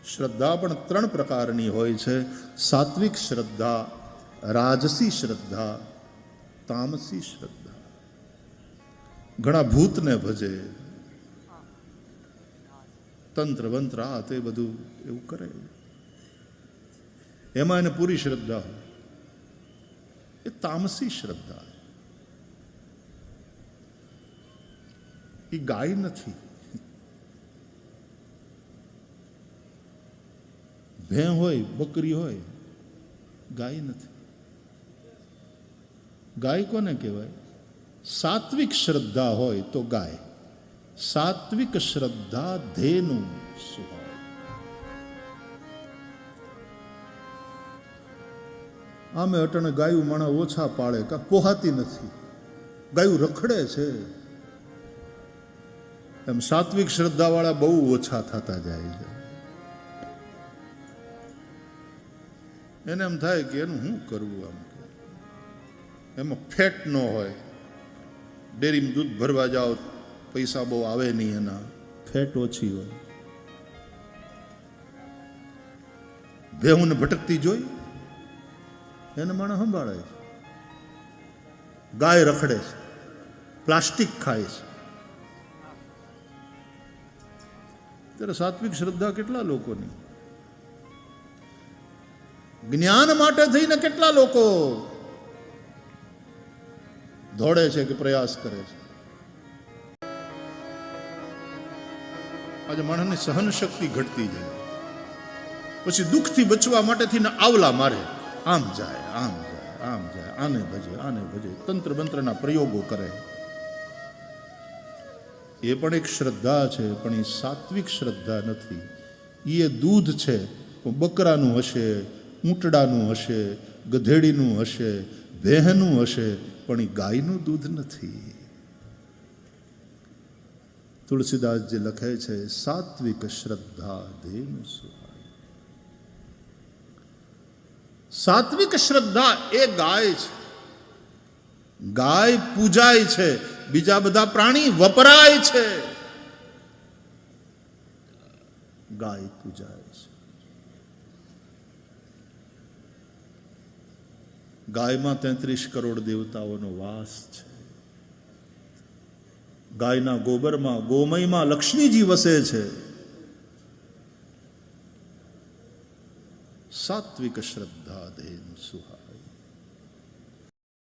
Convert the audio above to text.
શ્રદ્ધા પણ ત્રણ પ્રકારની હોય છે: સાત્વિક શ્રદ્ધા, રાજસી શ્રદ્ધા, તામસી શ્રદ્ધા. ઘણા ભૂતને ભજે, તંત્ર મંત્ર આ તે બધું એવું કરે, એમાં એને પૂરી શ્રદ્ધા હોય, એ તામસી શ્રદ્ધા. એ ગાય નથી, ભેં હોય, બકરી હોય, ગાય નથી. ગાય કોને કહેવાય? સાત્વિક શ્રદ્ધા હોય તો ગાય. સાત્વિક શ્રદ્ધા ધેનુ સુહાય. આમે અટણે ગાયું માણા ઓછા પાળે, કા પોહાતી નથી, ગાયું રખડે છે. એમ સાત્વિક શ્રદ્ધા વાળા બહુ ઓછા થતા જાય છે. એને એમ થાય કે એનું શું કરવું, આમ એમાં ફેટ ન હોય. ડેરીમાં દૂધ ભરવા જાઓ, પૈસા બહુ આવે નહીં, એના ફેટ ઓછી હોય. ભેહુંને ભટકતી જોઈ એને માણસ સંભાળે છે. ગાય રખડે છે, પ્લાસ્ટિક ખાય છે. ત્યારે સાત્વિક શ્રદ્ધા કેટલા લોકોની, જ્ઞાન માટે થઈને કેટલા લોકો દોડે છે કે પ્રયાસ કરે છે. આજે માણસની સહન શક્તિ ઘટતી જાય, પછી દુઃખથી બચવા માટે થઈને આવલા મારે, આમ જાય, આમ જાય, આમ જાય, આને ભજે, આને ભજે, તંત્ર મંત્રના પ્રયોગો કરે. એ પણ એક શ્રદ્ધા છે, પણ એ સાત્વિક શ્રદ્ધા નથી. એ દૂધ છે, બકરાનું હશે, ઊંટડાનું હશે, ગધેડીનું હશે, ભેહનું હશે, પણ એ ગાયનું દૂધ નથી. તુલસીદાસજી લખે છે, સાત્વિક શ્રદ્ધા ધેનુ સુહાય. સાત્વિક શ્રદ્ધા એ ગાય છે. ગાય પૂજાય છે, બીજા બધા પ્રાણી વપરાય છે, ગાય પૂજાય છે. ગાયમાં 33 કરોડ દેવતાઓનો વાસ છે. ગાયના ગોબરમાં, ગોમયમાં લક્ષ્મીજી વસે છે. સાત્વિક શ્રદ્ધા ધેનુ સુહાય.